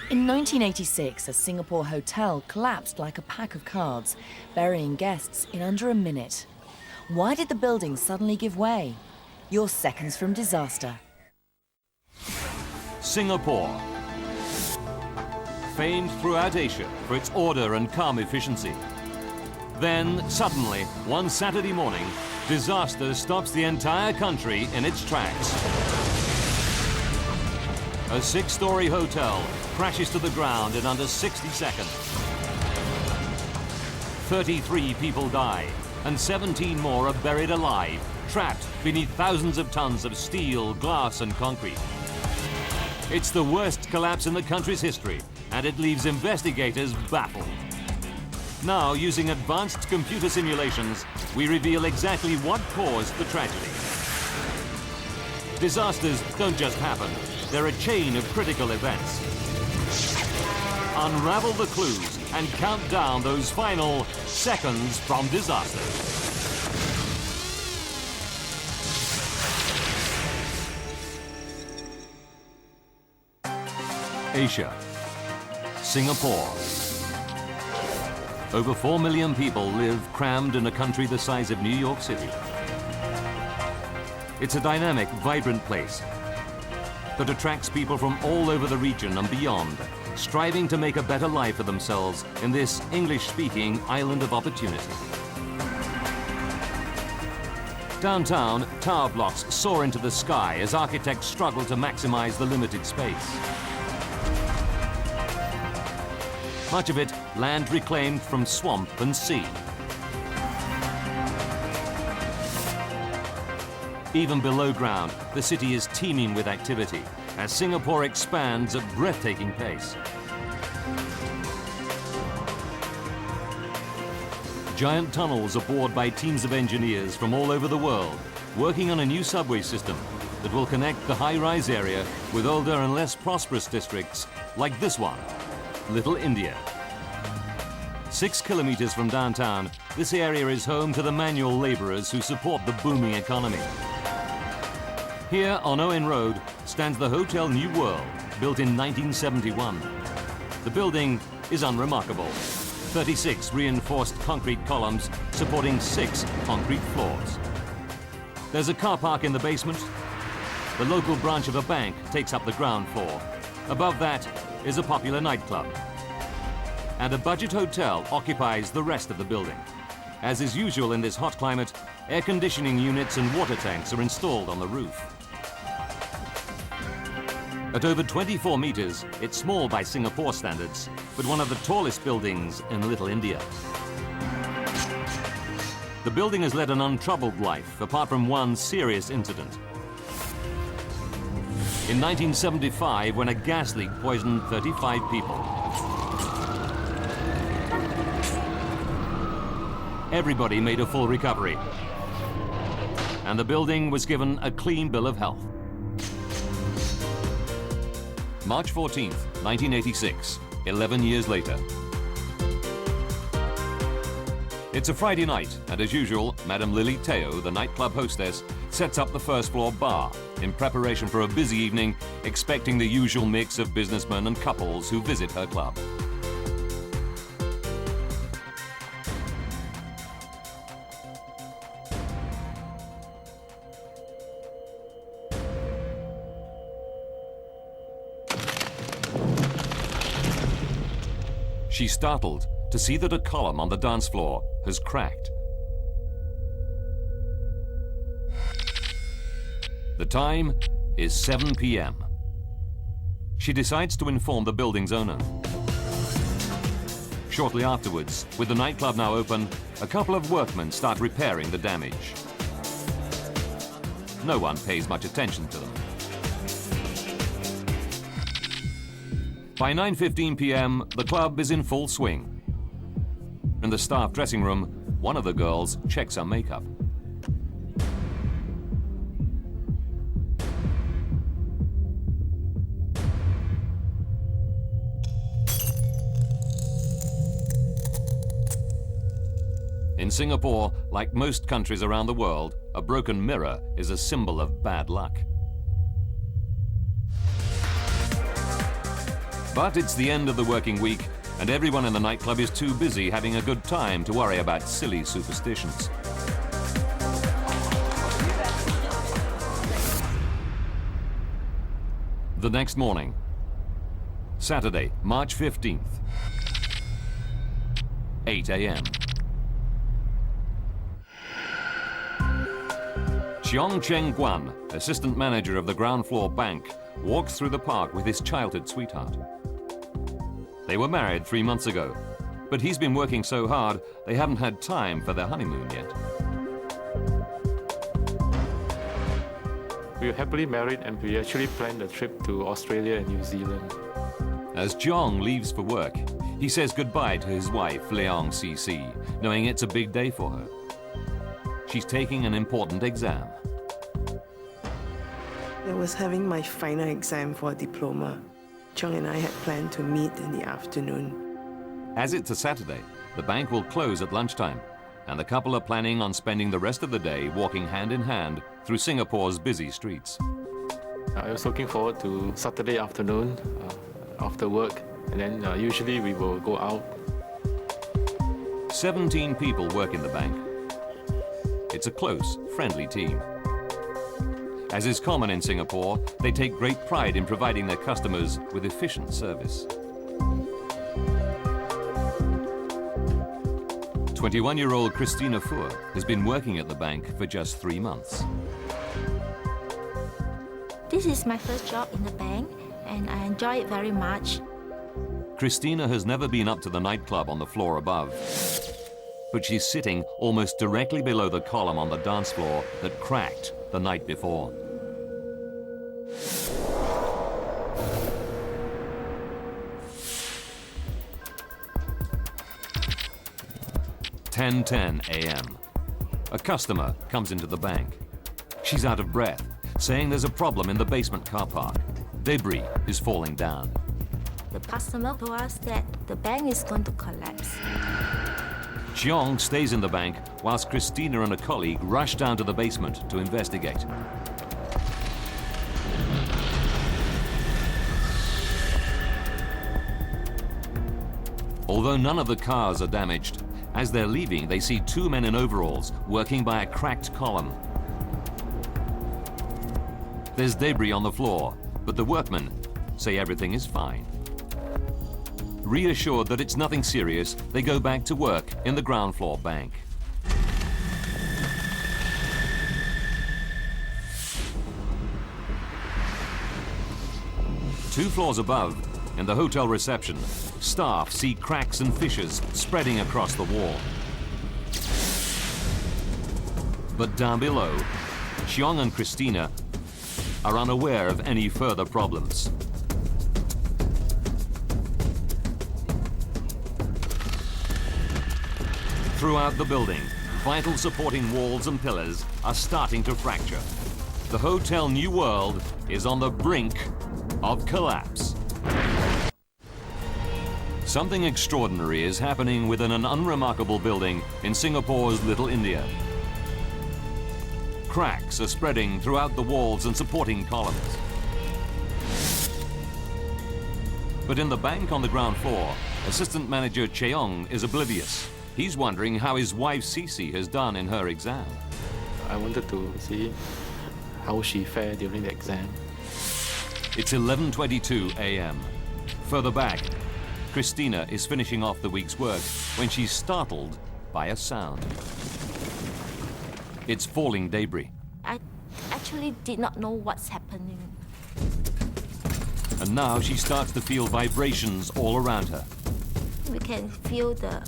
In 1986, a Singapore hotel collapsed like a pack of cards, burying guests in under a minute. Why did the building suddenly give way? You're seconds from disaster. Singapore. Famed throughout Asia for its order and calm efficiency. Then, suddenly, one Saturday morning, disaster stops the entire country in its tracks. A 6-story hotel crashes to the ground in under 60 seconds. 33 people die, and 17 more are buried alive, trapped beneath thousands of tons of steel, glass, and concrete. It's the worst collapse in the country's history, and it leaves investigators baffled. Now, using advanced computer simulations, we reveal exactly what caused the tragedy. Disasters don't just happen. They're a chain of critical events. Unravel the clues and count down those final seconds from disaster. Asia. Singapore. Over 4 million people live crammed in a country the size of New York City. It's a dynamic, vibrant place that attracts people from all over the region and beyond, striving to make a better life for themselves in this English-speaking island of opportunity. Downtown, tower blocks soar into the sky as architects struggle to maximize the limited space. Much of it land reclaimed from swamp and sea. Even below ground, the city is teeming with activity as Singapore expands at breathtaking pace. Giant tunnels are bored by teams of engineers from all over the world, working on a new subway system that will connect the high-rise area with older and less prosperous districts like this one, Little India. 6 kilometers from downtown, this area is home to the manual laborers who support the booming economy. Here on Owen Road stands the Hotel New World, built in 1971. The building is unremarkable. 36 reinforced concrete columns supporting 6 concrete floors. There's a car park in the basement. The local branch of a bank takes up the ground floor. Above that is a popular nightclub. And a budget hotel occupies the rest of the building. As is usual in this hot climate, air conditioning units and water tanks are installed on the roof. At over 24 meters, it's small by Singapore standards, but one of the tallest buildings in Little India. The building has led an untroubled life, apart from one serious incident. In 1975, when a gas leak poisoned 35 people. Everybody made a full recovery, and the building was given a clean bill of health. March 14th, 1986, 11 years later. It's a Friday night, and as usual, Madame Lily Teo, the nightclub hostess, sets up the first floor bar in preparation for a busy evening, expecting the usual mix of businessmen and couples who visit her club. She's startled to see that a column on the dance floor has cracked. The time is 7 p.m. She decides to inform the building's owner. Shortly afterwards, with the nightclub now open, a couple of workmen start repairing the damage. No one pays much attention to them. By 9:15 p.m., the club is in full swing. In the staff dressing room, one of the girls checks her makeup. In Singapore, like most countries around the world, a broken mirror is a symbol of bad luck. But it's the end of the working week, and everyone in the nightclub is too busy having a good time to worry about silly superstitions. The next morning, Saturday, March 15th, 8 a.m. Cheong Cheng Guan, assistant manager of the ground floor bank, walks through the park with his childhood sweetheart. They were married 3 months ago, but he's been working so hard they haven't had time for their honeymoon yet. We were happily married and we actually planned a trip to Australia and New Zealand. As Cheong leaves for work, he says goodbye to his wife, Leong CC, knowing it's a big day for her. She's taking an important exam. I was having my final exam for a diploma. Cheong and I had planned to meet in the afternoon. As it's a Saturday, the bank will close at lunchtime, and the couple are planning on spending the rest of the day walking hand in hand through Singapore's busy streets. I was looking forward to Saturday afternoon after work, and then usually we will go out. 17 people work in the bank. It's a close, friendly team. As is common in Singapore, they take great pride in providing their customers with efficient service. 21-year-old Christina Fuhr has been working at the bank for just 3 months. This is my first job in the bank, and I enjoy it very much. Christina has never been up to the nightclub on the floor above, but she's sitting almost directly below the column on the dance floor that cracked the night before. "10:10 a.m. A customer comes into the bank. She's out of breath, saying there's a problem in the basement car park. Debris is falling down. The customer told us that the bank is going to collapse. Cheong stays in the bank whilst Christina and a colleague rush down to the basement to investigate. Although none of the cars are damaged, as they're leaving, they see 2 men in overalls working by a cracked column. There's debris on the floor, but the workmen say everything is fine. Reassured that it's nothing serious, they go back to work in the ground floor bank. Two floors above, in the hotel reception, staff see cracks and fissures spreading across the wall. But down below, Cheong and Christina are unaware of any further problems. Throughout the building, vital supporting walls and pillars are starting to fracture. The Hotel New World is on the brink of collapse. Something extraordinary is happening within an unremarkable building in Singapore's Little India. Cracks are spreading throughout the walls and supporting columns. But in the bank on the ground floor, assistant manager Cheong is oblivious. He's wondering how his wife Cece has done in her exam. I wanted to see how she fared during the exam. It's 11:22 a.m. Further back, Christina is finishing off the week's work when she's startled by a sound. It's falling debris. I actually did not know what's happening. And now she starts to feel vibrations all around her. We can feel the